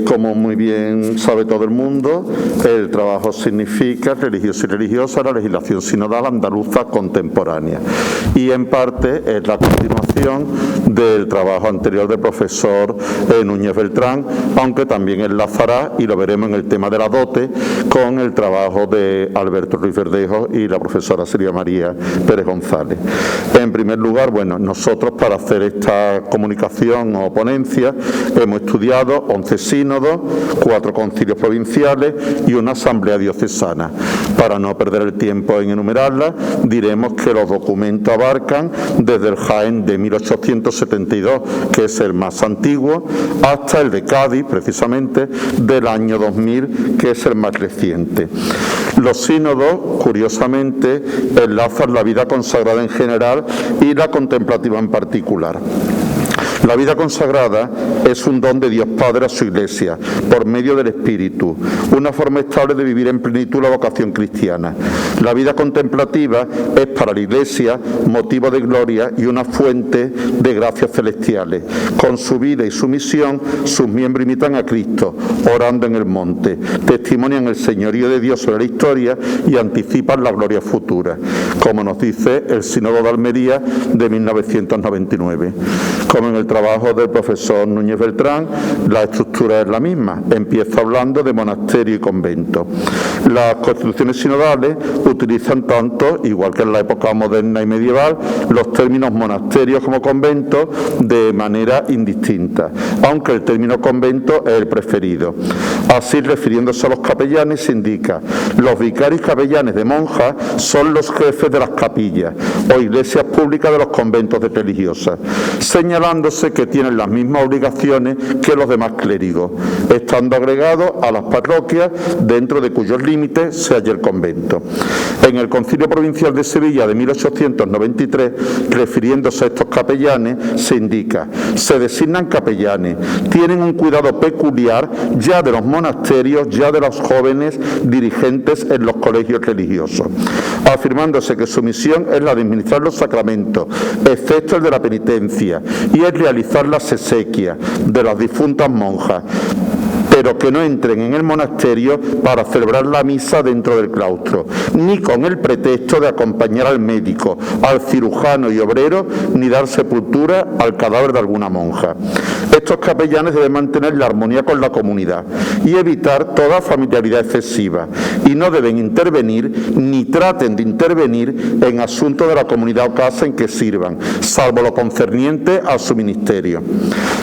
Como muy bien sabe todo el mundo, el trabajo significa religioso y religiosa, la legislación sinodal andaluza contemporánea. Y en parte es la continuación del trabajo anterior del profesor Núñez Beltrán, aunque también enlazará, y lo veremos en el tema de la dote, con el trabajo de Alberto Ruiz Verdejo y la profesora Silvia María Pérez González. En primer lugar, bueno, nosotros para hacer esta comunicación o ponencia hemos estudiado 11 sínodos, 4 concilios provinciales y una asamblea diocesana. Para no perder el tiempo en enumerarlas, diremos que los documentos abarcan desde el Jaén de 1872, que es el más antiguo, hasta el de Cádiz, precisamente, del año 2000, que es el más reciente. Los sínodos, curiosamente, enlazan la vida consagrada en general y la contemplativa en particular. La vida consagrada es un don de Dios Padre a su Iglesia, por medio del Espíritu, una forma estable de vivir en plenitud la vocación cristiana. La vida contemplativa es para la Iglesia motivo de gloria y una fuente de gracias celestiales. Con su vida y su misión, sus miembros imitan a Cristo, orando en el monte, testimonian el señorío de Dios sobre la historia y anticipan la gloria futura, como nos dice el Sínodo de Almería de 1999. Como en el trabajo del profesor Núñez Beltrán, la estructura es la misma. Empieza hablando de monasterio y convento. Las constituciones sinodales utilizan tanto, igual que en la época moderna y medieval, los términos monasterios como convento de manera indistinta, aunque el término convento es el preferido. Así, refiriéndose a los capellanes, se indica: los vicarios capellanes de monjas son los jefes de las capillas o iglesias públicas de los conventos de religiosas, señalándose que tienen las mismas obligaciones que los demás clérigos, estando agregados a las parroquias dentro de cuyos límites se halla el convento. En el Concilio Provincial de Sevilla de 1893, refiriéndose a estos capellanes, se indica: se designan capellanes, tienen un cuidado peculiar ya de los monasterios, ya de los jóvenes dirigentes en los colegios religiosos, afirmándose que su misión es la de administrar los sacramentos, excepto el de la penitencia, y es realizar las exequias de las difuntas monjas, pero que no entren en el monasterio para celebrar la misa dentro del claustro, ni con el pretexto de acompañar al médico, al cirujano y obrero, ni dar sepultura al cadáver de alguna monja. Estos capellanes deben mantener la armonía con la comunidad y evitar toda familiaridad excesiva, y no deben intervenir ni traten de intervenir en asuntos de la comunidad o casa en que sirvan, salvo lo concerniente a su ministerio.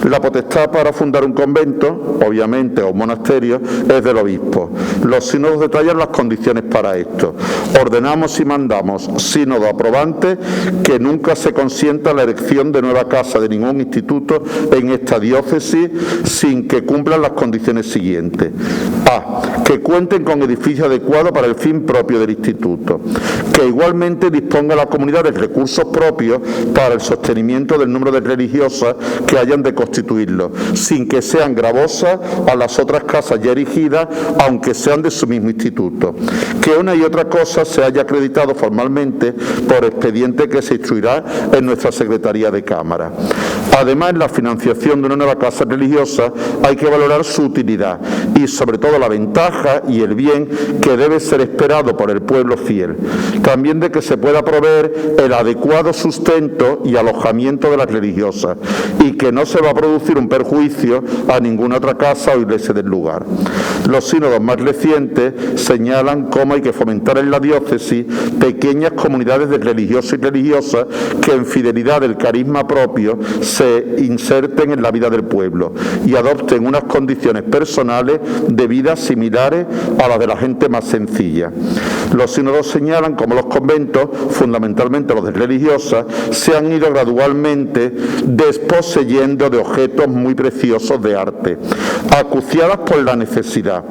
La potestad para fundar un convento, obviamente, o monasterio, es del obispo. Los sínodos detallan las condiciones para esto. Ordenamos y mandamos, sínodo aprobante, que nunca se consienta la erección de nueva casa de ningún instituto en esta diócesis sin que cumplan las condiciones siguientes: a. Que cuenten con edificio adecuado para el fin propio del instituto. Que igualmente disponga la comunidad de recursos propios para el sostenimiento del número de religiosas que hayan de constituirlo, sin que sean gravosas a las otras casas ya erigidas, aunque sean de su mismo instituto. Que una y otra cosa se haya acreditado formalmente por expediente que se instruirá en nuestra Secretaría de Cámara. Además, en la financiación de una nueva casa religiosa hay que valorar su utilidad y sobre todo la ventaja y el bien que debe ser esperado por el pueblo fiel. También de que se pueda proveer el adecuado sustento y alojamiento de las religiosas y que no se va a producir un perjuicio a ninguna otra casa o iglesia del lugar. Los sínodos más recientes señalan cómo hay que fomentar en la diócesis pequeñas comunidades de religiosos y religiosas que en fidelidad del carisma propio se inserten en la vida del pueblo y adopten unas condiciones personales de vida similares a las de la gente más sencilla. Los sínodos señalan cómo los conventos, fundamentalmente los de religiosas, se han ido gradualmente desposeyendo de objetos muy preciosos de arte, acuciadas por la necesidad,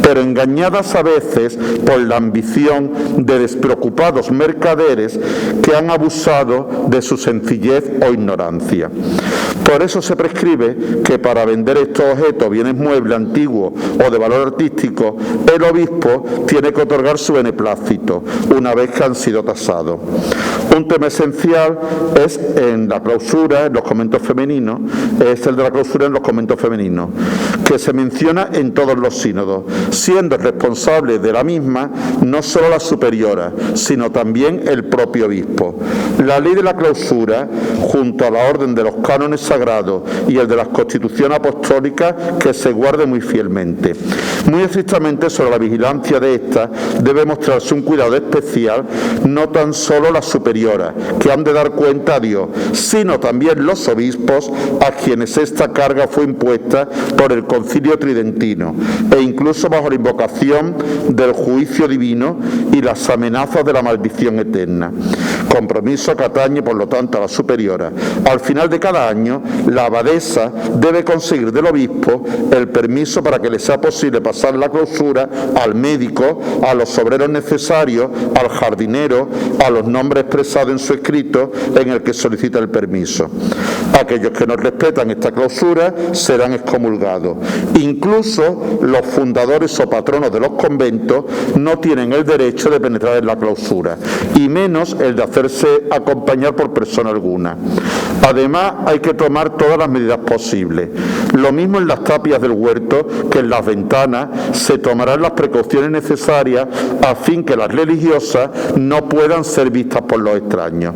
pero engañadas a veces por la ambición de despreocupados mercaderes que han abusado de su sencillez o ignorancia. Por eso se prescribe que para vender estos objetos, bienes muebles antiguos o de valor artístico, el obispo tiene que otorgar su beneplácito una vez que han sido tasados. Un tema esencial es en la clausura, en los conventos femeninos, es el de la clausura en los conventos femeninos, que se menciona en todos los sínodos, siendo responsable de la misma no solo la superiora, sino también el propio obispo. La ley de la clausura, junto a la orden de los cánones sagrados y el de las constituciones apostólicas, que se guarde muy fielmente. Muy estrictamente sobre la vigilancia de esta debe mostrarse un cuidado especial, no tan solo las superioras, que han de dar cuenta a Dios, sino también los obispos, a quienes esta carga fue impuesta por el Concilio Tridentino, e incluso bajo la invocación del juicio divino y las amenazas de la maldición eterna. Compromiso que atañe, por lo tanto, a la superiora. Al final de cada año, la abadesa debe conseguir del obispo el permiso para que le sea posible pasar la clausura al médico, a los obreros necesarios, al jardinero, a los nombres expresados en su escrito en el que solicita el permiso. Aquellos que no respetan esta clausura serán excomulgados. Incluso los fundadores o patronos de los conventos no tienen el derecho de penetrar en la clausura, y menos el de hacerse acompañar por persona alguna. Además, hay que tomar todas las medidas posibles. Lo mismo en las tapias del huerto que en las ventanas, se tomarán las precauciones necesarias a fin que las religiosas no puedan ser vistas por los extraños.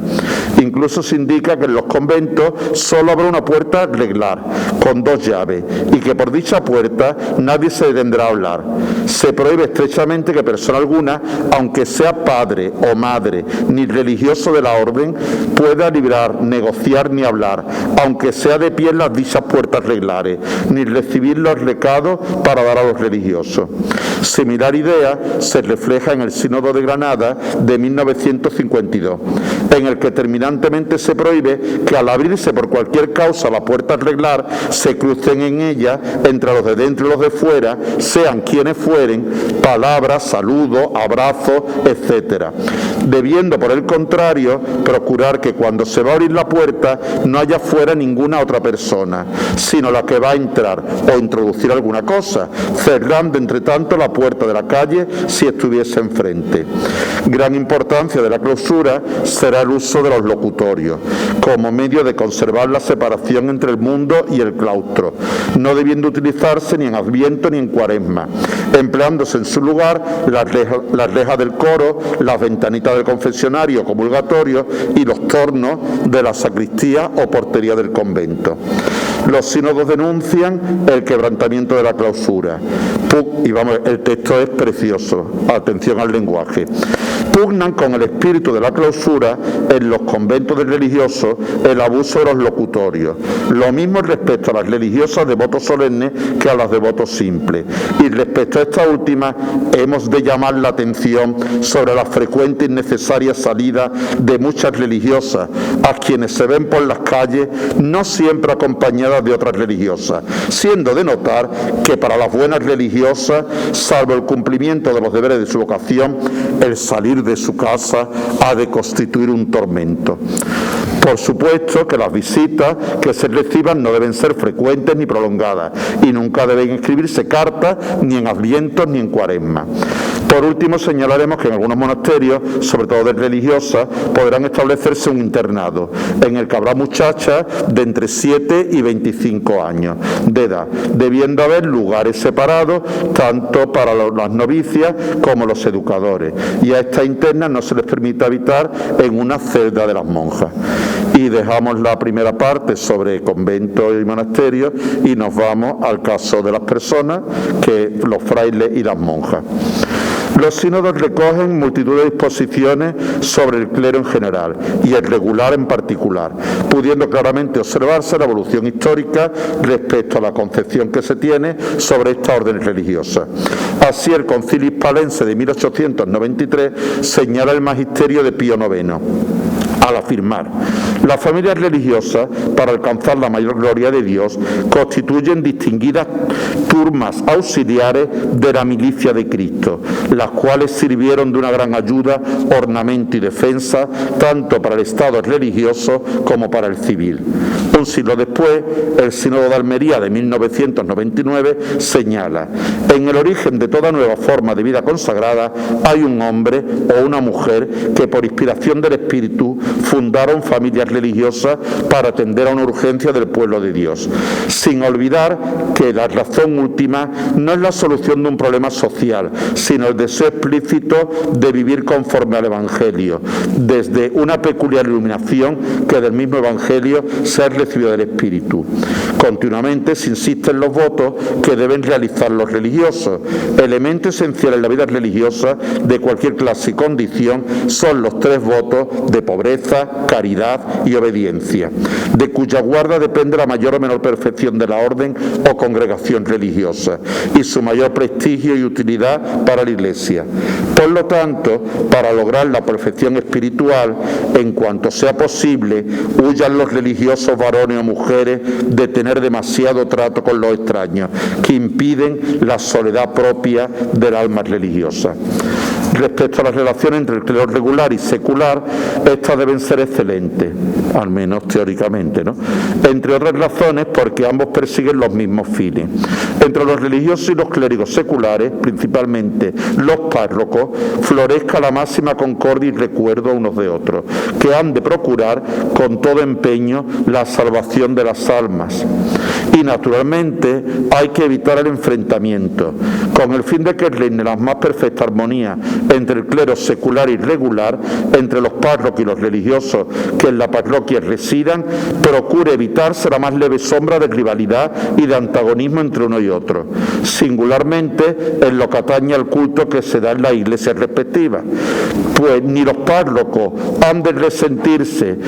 Incluso se indica que en los conventos solo habrá una puerta reglar, con 2 llaves, y que por dicha puerta nadie se detendrá a hablar. Se prohíbe estrechamente que persona alguna, aunque sea padre o madre, ni religioso de la orden, pueda librar, negociar ni hablar, aunque sea de pie en las dichas puertas reglares, ni recibir los recados para dar a los religiosos. Similar idea se refleja en el Sínodo de Granada de 1952, en el que terminantemente se prohíbe que al abrirse por cualquier causa la puerta reglar se crucen en ella, entre los de dentro y los de fuera, sean quienes fueren, palabras, saludos, abrazos, etcétera, debiendo por el contrario procurar que cuando se va a abrir la puerta no haya fuera ninguna otra persona, sino la que va a entrar o introducir alguna cosa, cerrando entre tanto la puerta de la calle si estuviese enfrente. Gran importancia de la clausura será el uso de los locutorios, como medio de conservar la separación entre el mundo y el claustro, no debiendo utilizarse ni en Adviento ni en Cuaresma, empleándose en su lugar las rejas del coro, las ventanitas del confesionario comulgatorio y los tornos de la sacristía o portería del convento. Los sínodos denuncian el quebrantamiento de la clausura. Y vamos, el texto es precioso, atención al lenguaje. Pugnan con el espíritu de la clausura en los conventos de religiosos el abuso de los locutorios. Lo mismo respecto a las religiosas de voto solemne que a las de voto simple. Y respecto a esta última, hemos de llamar la atención sobre la frecuente y innecesaria salida de muchas religiosas, a quienes se ven por las calles, no siempre acompañadas de otras religiosas, siendo de notar que para las buenas religiosas, salvo el cumplimiento de los deberes de su vocación, el salir de su casa ha de constituir un tormento. Por supuesto que las visitas que se reciban no deben ser frecuentes ni prolongadas, y nunca deben escribirse cartas ni en Adviento ni en Cuaresma. Por último, señalaremos que en algunos monasterios, sobre todo de religiosas, podrán establecerse un internado, en el que habrá muchachas de entre 7 y 25 años de edad, debiendo haber lugares separados tanto para las novicias como los educadores, y a estas internas no se les permite habitar en una celda de las monjas. Y dejamos la primera parte sobre conventos y monasterios y nos vamos al caso de las personas, que los frailes y las monjas. Los sínodos recogen multitud de disposiciones sobre el clero en general y el regular en particular, pudiendo claramente observarse la evolución histórica respecto a la concepción que se tiene sobre esta orden religiosa. Así, el Concilio Hispalense de 1893 señala el magisterio de Pío IX al afirmar: las familias religiosas, para alcanzar la mayor gloria de Dios, constituyen distinguidas turmas auxiliares de la milicia de Cristo, las cuales sirvieron de una gran ayuda, ornamento y defensa, tanto para el Estado religioso como para el civil. Un siglo después, el Sínodo de Almería de 1999 señala: En el origen de toda nueva forma de vida consagrada hay un hombre o una mujer que por inspiración del Espíritu fundaron familias religiosas para atender a una urgencia del pueblo de Dios, sin olvidar que la razón última no es la solución de un problema social, sino el deseo explícito de vivir conforme al Evangelio, desde una peculiar iluminación que del mismo Evangelio se ha recibido del Espíritu. Continuamente se insiste en los votos que deben realizar los religiosos. Elemento esencial en la vida religiosa de cualquier clase y condición son los 3 votos de pobreza, caridad y obediencia, de cuya guarda depende la mayor o menor perfección de la orden o congregación religiosa y su mayor prestigio y utilidad para la Iglesia. Por lo tanto, para lograr la perfección espiritual, en cuanto sea posible, huyan los religiosos varones o mujeres de tener demasiado trato con los extraños, que impiden la soledad propia del alma religiosa. Respecto a las relaciones entre el clero regular y secular, estas deben ser excelentes, al menos teóricamente, ¿no? Entre otras razones porque ambos persiguen los mismos fines. Entre los religiosos y los clérigos seculares, principalmente los párrocos, florezca la máxima concordia y recuerdo unos de otros, que han de procurar con todo empeño la salvación de las almas. Y naturalmente hay que evitar el enfrentamiento, con el fin de que reine la más perfecta armonía entre el clero secular y regular, entre los párrocos y los religiosos que en la parroquia residan, procure evitarse la más leve sombra de rivalidad y de antagonismo entre uno y otro, singularmente en lo que atañe al culto que se da en las iglesias respectivas, pues ni los párrocos han de resentirse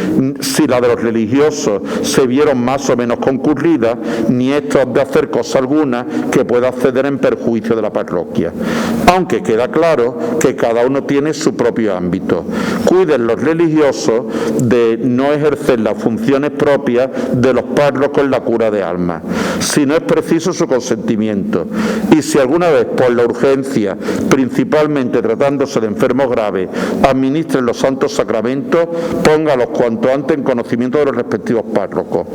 si la de los religiosos se vieron más o menos concurrida, ni estos han de hacer cosa alguna que pueda ceder en perjuicio de la parroquia, aunque queda claro que cada uno tiene su propio ámbito. Cuiden los religiosos de no ejercer las funciones propias de los párrocos en la cura de almas, si no es preciso su consentimiento, y si alguna vez por la urgencia, principalmente tratándose de enfermos graves, administren los santos sacramentos, póngalos cuanto antes en conocimiento de los respectivos párrocos.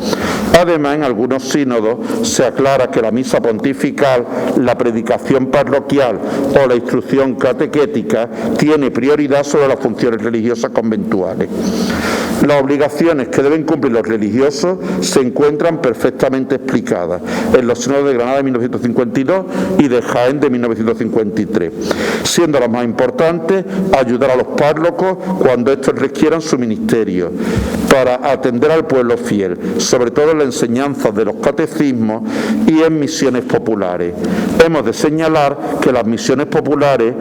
Además, en algunos sínodos se aclara que la misa pontifical, la predicación parroquial o la instrucción catequética tiene prioridad sobre las funciones religiosas conventuales. Las obligaciones que deben cumplir los religiosos se encuentran perfectamente explicadas en los sínodos de Granada de 1952 y de Jaén de 1953, siendo las más importantes ayudar a los párrocos cuando estos requieran su ministerio, para atender al pueblo fiel, sobre todo en la enseñanza de los catecismos y en misiones populares. Hemos de señalar que las misiones populares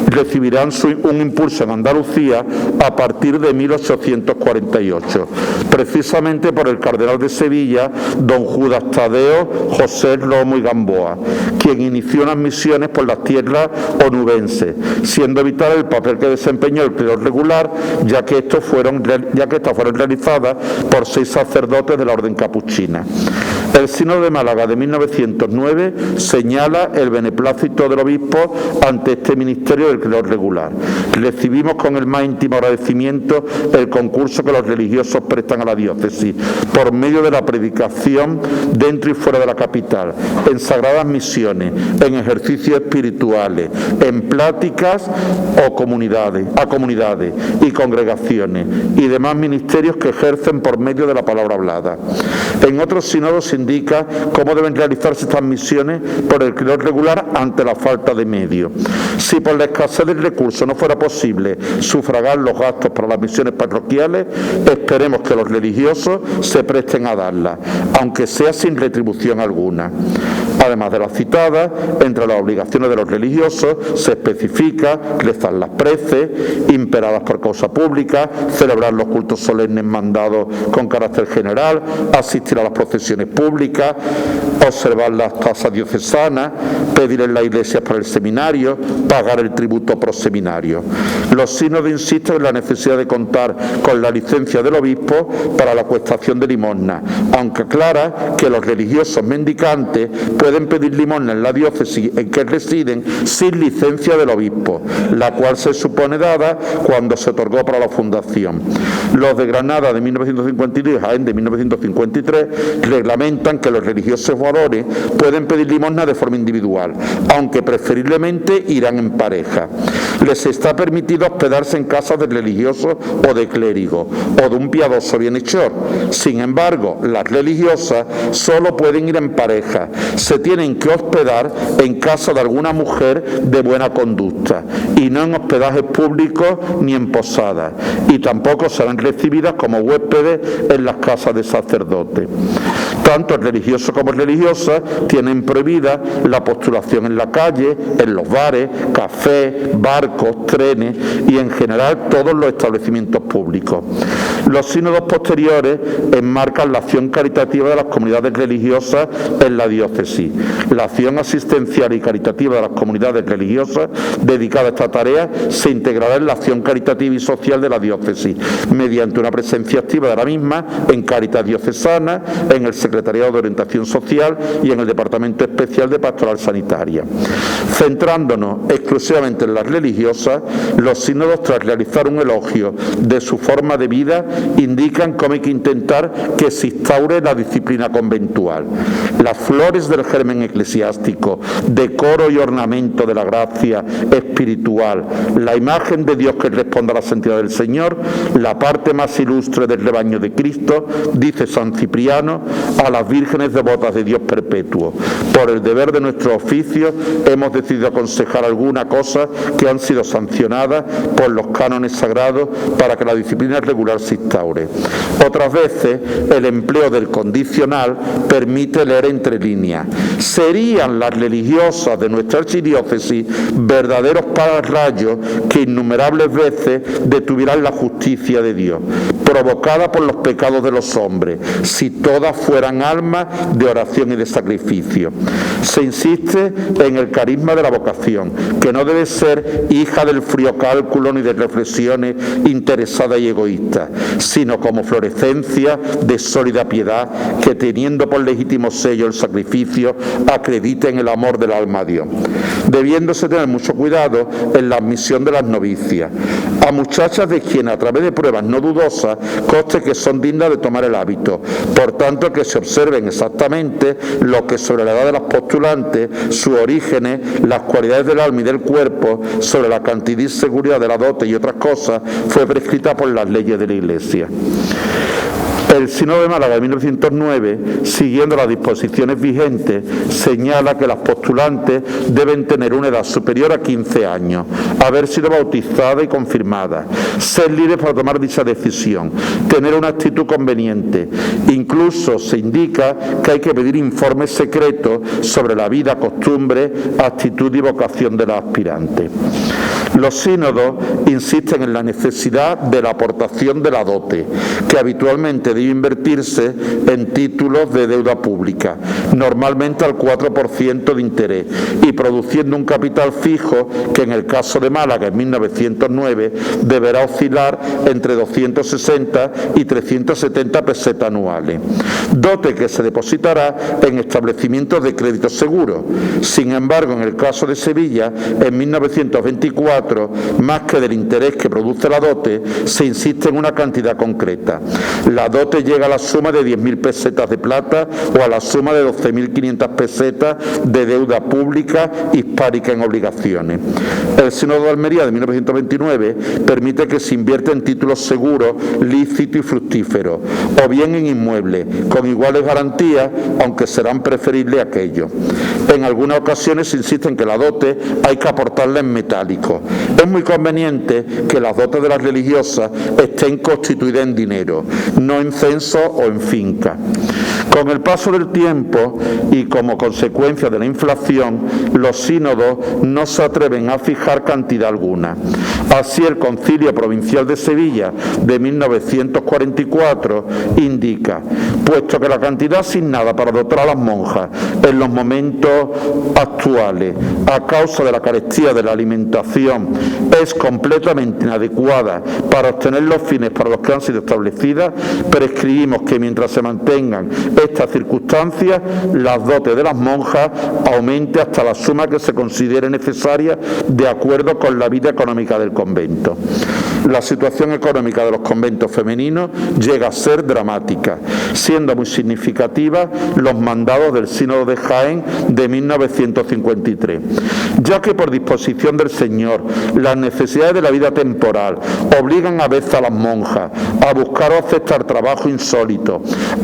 recibirán un impulso en Andalucía a partir de 1848, precisamente por el cardenal de Sevilla, don Judas Tadeo José Romo y Gamboa, quien inició unas misiones por las tierras onubenses, siendo vital el papel que desempeñó el clero regular, ya que estas fueron realizadas por 6 sacerdotes de la orden capuchina. El Sínodo de Málaga de 1909 señala el beneplácito del obispo ante este ministerio del clero regular. Recibimos con el más íntimo agradecimiento el concurso que los religiosos prestan a la diócesis por medio de la predicación dentro y fuera de la capital, en sagradas misiones, en ejercicios espirituales, en pláticas a comunidades y congregaciones y demás ministerios que ejercen por medio de la palabra hablada. En otros sínodos se indica cómo deben realizarse estas misiones por el clero regular ante la falta de medios. Si por la escasez del recurso no fuera posible sufragar los gastos para las misiones parroquiales, esperemos que los religiosos se presten a darlas, aunque sea sin retribución alguna. Además de las citadas, entre las obligaciones de los religiosos se especifica rezar las preces, imperadas por causa pública, celebrar los cultos solemnes mandados con carácter general, asistir a las procesiones públicas, observar las tasas diocesanas, pedir en la iglesia para el seminario, pagar el tributo proseminario. Los sínodos insisten en la necesidad de contar con la licencia del obispo para la cuestación de limosna, aunque aclara que los religiosos mendicantes pueden pueden pedir limosna en la diócesis en que residen sin licencia del obispo, la cual se supone dada cuando se otorgó para la fundación. Los de Granada de 1952 y Jaén de 1953 reglamentan que los religiosos valores pueden pedir limosna de forma individual, aunque preferiblemente irán en pareja. Les está permitido hospedarse en casas de religiosos o de clérigos o de un piadoso bienhechor. Sin embargo, las religiosas solo pueden ir en pareja. Se tienen que hospedar en casa de alguna mujer de buena conducta y no en hospedajes públicos ni en posadas, y tampoco serán recibidas como huéspedes en las casas de sacerdotes. Tanto religiosos como religiosas tienen prohibida la postulación en la calle, en los bares, cafés, barcos, trenes y en general todos los establecimientos públicos. Los sínodos posteriores enmarcan la acción caritativa de las comunidades religiosas en la diócesis. La acción asistencial y caritativa de las comunidades religiosas dedicadas a esta tarea se integrará en la acción caritativa y social de la diócesis, mediante una presencia activa de la misma en Cáritas Diocesana, en el Secretariado de Orientación Social y en el Departamento Especial de Pastoral Sanitaria. Centrándonos exclusivamente en las religiosas, los sínodos, tras realizar un elogio de su forma de vida, indican cómo hay que intentar que se instaure la disciplina conventual. Las flores del germen eclesiástico, decoro y ornamento de la gracia espiritual, la imagen de Dios que responde a la santidad del Señor, la parte más ilustre del rebaño de Cristo, dice San Cipriano, a las vírgenes devotas de Dios perpetuo. Por el deber de nuestro oficio hemos decidido aconsejar alguna cosa que han sido sancionadas por los cánones sagrados para que la disciplina regular se instaure. Otras veces el empleo del condicional permite leer entre líneas. Serían las religiosas de nuestra archidiócesis verdaderos pararrayos que innumerables veces detuvieran la justicia de Dios, provocada por los pecados de los hombres, si todas fueran almas de oración y de sacrificio. Se insiste en el carisma de la vocación, que no debe ser hija del frío cálculo ni de reflexiones interesadas y egoístas, sino como florescencia de sólida piedad que, teniendo por legítimo sello el sacrificio, acredite en el amor del alma a Dios. Debiéndose tener mucho cuidado en la admisión de las novicias, a muchachas de quienes a través de pruebas no dudosas conste que son dignas de tomar el hábito. Por tanto, que se observen exactamente lo que sobre la edad de las postulantes, sus orígenes, las cualidades del alma y del cuerpo, sobre la cantidad y seguridad de la dote y otras cosas, fue prescrita por las leyes de la Iglesia. El Sínodo de Málaga de 1909, siguiendo las disposiciones vigentes, señala que las postulantes deben tener una edad superior a 15 años, haber sido bautizadas y confirmadas, ser libres para tomar dicha decisión, tener una actitud conveniente. Incluso se indica que hay que pedir informes secretos sobre la vida, costumbre, actitud y vocación de los aspirantes. Los sínodos insisten en la necesidad de la aportación de la dote, que habitualmente debe invertirse en títulos de deuda pública, normalmente al 4% de interés, y produciendo un capital fijo que en el caso de Málaga en 1909 deberá oscilar entre 260 y 370 pesetas anuales. Dote que se depositará en establecimientos de crédito seguro. Sin embargo, en el caso de Sevilla, en 1924, más que del interés que produce la dote, se insiste en una cantidad concreta. La dote llega a la suma de 10.000 pesetas de plata o a la suma de 12.500 pesetas de deuda pública hispánica en obligaciones. El Sínodo de Almería de 1929 permite que se invierta en títulos seguros, lícitos y fructíferos, o bien en inmuebles, con iguales garantías, aunque serán preferibles aquellos. En algunas ocasiones se insiste en que la dote hay que aportarla en metálico. Es muy conveniente que las dotes de las religiosas estén constituidas en dinero, no en censo o en finca. Con el paso del tiempo y como consecuencia de la inflación, los sínodos no se atreven a fijar cantidad alguna. Así, el Concilio Provincial de Sevilla de 1944 indica: puesto que la cantidad asignada para dotar a las monjas en los momentos actuales, a causa de la carestía de la alimentación, es completamente inadecuada para obtener los fines para los que han sido establecidas, prescribimos que mientras se mantengan estas circunstancias, las dotes de las monjas aumente hasta la suma que se considere necesaria de acuerdo con la vida económica del convento. La situación económica de los conventos femeninos llega a ser dramática, siendo muy significativa los mandados del Sínodo de Jaén de 1953, ya que por disposición del Señor las necesidades de la vida temporal obligan a veces a las monjas a buscar o aceptar trabajo insólito,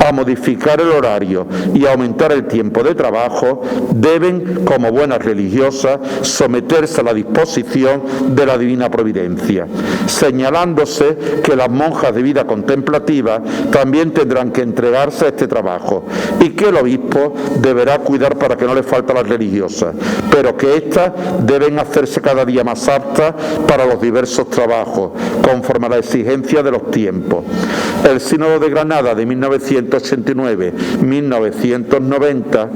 a modificar el horario y a aumentar el tiempo de trabajo, deben, como buenas religiosas, someterse a la disposición de la divina providencia, señalándose que las monjas de vida contemplativa también tendrán que entregarse a este trabajo y que el obispo deberá cuidar para que no le falte a las religiosas, pero que éstas deben hacerse cada día más aptas para los diversos trabajos, conforme a la exigencia de los tiempos. El Sínodo de Granada de 1989-1990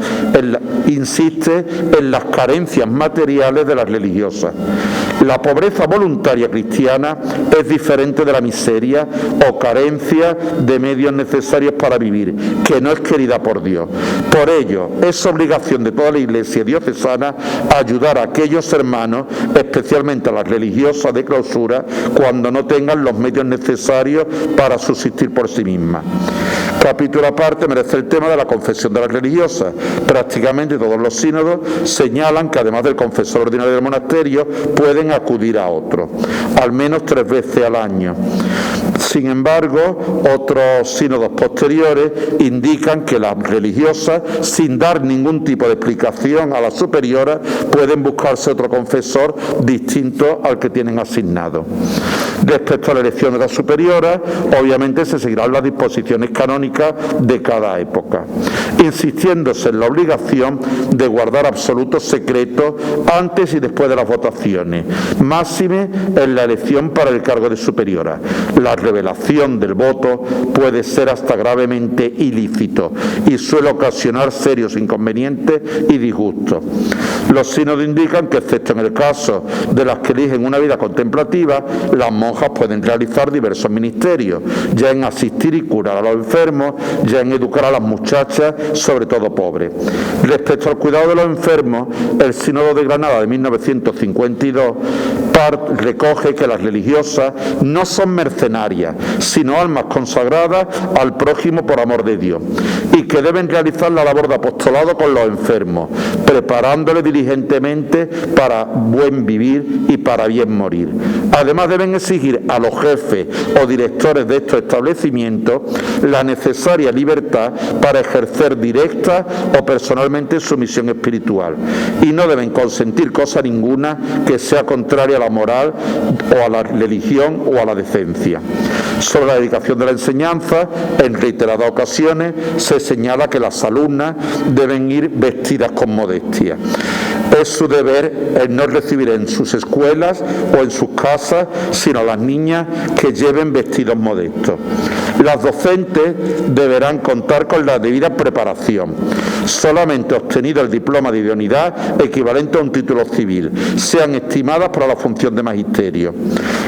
insiste en las carencias materiales de las religiosas. La pobreza voluntaria cristiana es diferente de la miseria o carencia de medios necesarios para vivir, que no es querida por Dios. Por ello, es obligación de toda la Iglesia diocesana ayudar a aquellos hermanos, especialmente a las religiosas de clausura, cuando no tengan los medios necesarios para subsistir por sí mismas. Capítulo aparte merece el tema de la confesión de las religiosas. Prácticamente todos los sínodos señalan que además del confesor ordinario del monasterio pueden acudir a otro, al menos 3 veces al año. Sin embargo, otros sínodos posteriores indican que las religiosas, sin dar ningún tipo de explicación a las superioras, pueden buscarse otro confesor distinto al que tienen asignado. Respecto a la elección de las superioras, obviamente se seguirán las disposiciones canónicas de cada época, insistiéndose en la obligación de guardar absoluto secreto antes y después de las votaciones, máxime en la elección para el cargo de superiora. La revelación del voto puede ser hasta gravemente ilícito y suele ocasionar serios inconvenientes y disgustos. Los sínodos indican que, excepto en el caso de las que eligen una vida contemplativa, las monjas pueden realizar diversos ministerios, ya en asistir y curar a los enfermos, ya en educar a las muchachas, sobre todo pobres. Respecto al cuidado de los enfermos, el Sínodo de Granada de 1952 recoge que las religiosas no son mercenarias, sino almas consagradas al prójimo por amor de Dios, y que deben realizar la labor de apostolado con los enfermos, preparándoles diligentemente para buen vivir y para bien morir. Además, deben exigir a los jefes o directores de estos establecimientos la necesaria libertad para ejercer directa o personalmente su misión espiritual, y no deben consentir cosa ninguna que sea contraria a la moral o a la religión o a la decencia. Sobre la dedicación de la enseñanza, en reiteradas ocasiones se señala que las alumnas deben ir vestidas con modestia. Es su deber el no recibir en sus escuelas o en sus casas, sino a las niñas que lleven vestidos modestos. Las docentes deberán contar con la debida preparación. Solamente obtenido el diploma de idoneidad equivalente a un título civil, sean estimadas para la función de magisterio.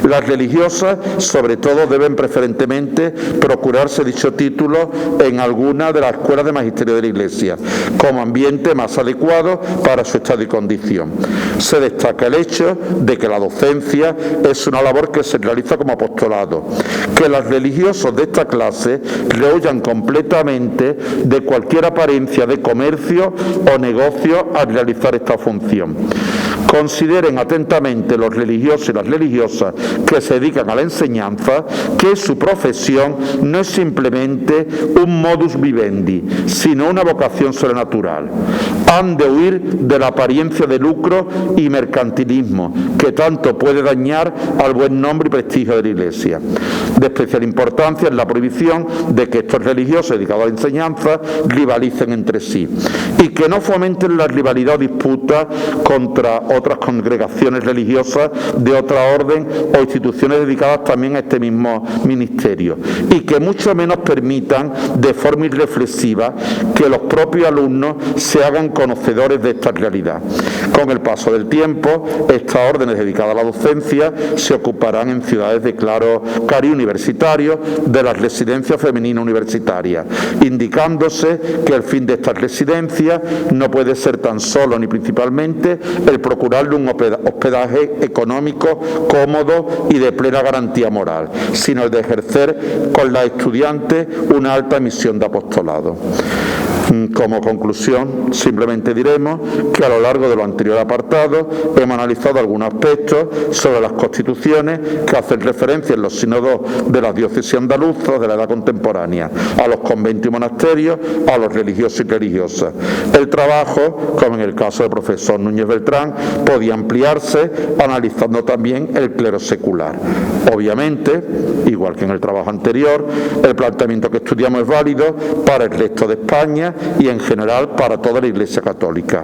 Las religiosas, sobre todo, deben preferentemente procurarse dicho título en alguna de las escuelas de magisterio de la Iglesia, como ambiente más adecuado para su estado y condición. Se destaca el hecho de que la docencia es una labor que se realiza como apostolado, que los religiosos de esta clase rehuyan completamente de cualquier apariencia de comercio o negocio al realizar esta función. Consideren atentamente los religiosos y las religiosas que se dedican a la enseñanza que su profesión no es simplemente un modus vivendi, sino una vocación sobrenatural. Han de huir de la apariencia de lucro y mercantilismo que tanto puede dañar al buen nombre y prestigio de la Iglesia. De especial importancia es la prohibición de que estos religiosos dedicados a la enseñanza rivalicen entre sí y que no fomenten la rivalidad o disputa contra otros otras congregaciones religiosas de otra orden o instituciones dedicadas también a este mismo ministerio, y que mucho menos permitan de forma irreflexiva que los propios alumnos se hagan conocedores de esta realidad. Con el paso del tiempo, estas órdenes dedicadas a la docencia se ocuparán en ciudades de claro cariz universitario de las residencias femeninas universitarias, indicándose que el fin de estas residencias no puede ser tan solo ni principalmente el procurarle un hospedaje económico cómodo y de plena garantía moral, sino el de ejercer con las estudiantes una alta misión de apostolado. Como conclusión, simplemente diremos que a lo largo de los anteriores apartados hemos analizado algunos aspectos sobre las constituciones que hacen referencia en los sínodos de las diócesis andaluzas de la edad contemporánea, a los conventos y monasterios, a los religiosos y religiosas. El trabajo, como en el caso del profesor Núñez Beltrán, podía ampliarse analizando también el clero secular. Obviamente, igual que en el trabajo anterior, el planteamiento que estudiamos es válido para el resto de España y en general para toda la Iglesia Católica.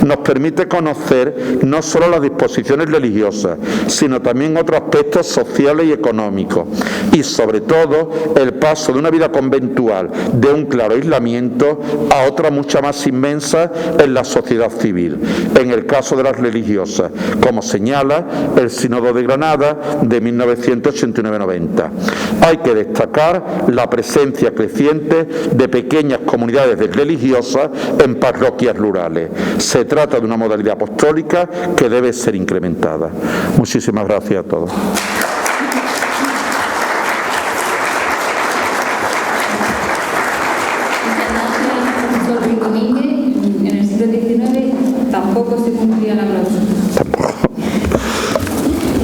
Nos permite conocer no solo las disposiciones religiosas, sino también otros aspectos sociales y económicos, y sobre todo el paso de una vida conventual de un claro aislamiento a otra mucha más inmensa en la sociedad civil, en el caso de las religiosas, como señala el Sínodo de Granada de 1989-90. Hay que destacar la presencia creciente de pequeñas comunidades religiosas en parroquias rurales. Se trata de una modalidad apostólica que debe ser incrementada. Muchísimas gracias a todos. Muchas gracias, profesor Luis Domínguez.